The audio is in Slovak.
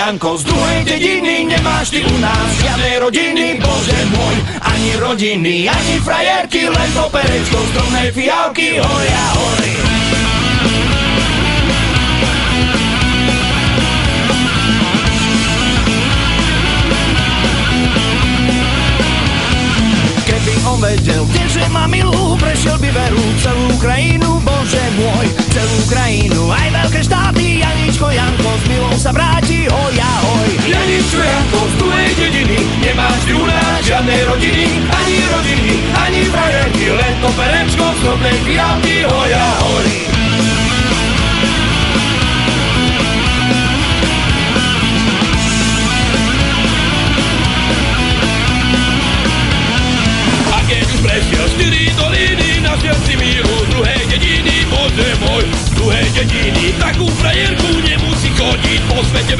Janko, z druhej dediny nemáš ty u nás žiadnej rodiny, bože môj. Ani rodiny, ani frajerky, len to perečko z drobnej fialky, hoja hory. Keby on vedel, že ma milú, prešiel by veru celú krajinu, bože môj. Celú krajinu, aj veľké štáty, Janičko Janko s milou sa vráti, hoja hoj. Janičko Janko z druhej dediny, nemáš ty u nás žiadnej rodiny, ani frajerky, len to perečko z drobnej fialky, hoja hory. Prešiel 4 doliny, našiel si míru z druhej dediny, bože môj, z druhej dediny. Takú frajerku nemusí chodiť po svete.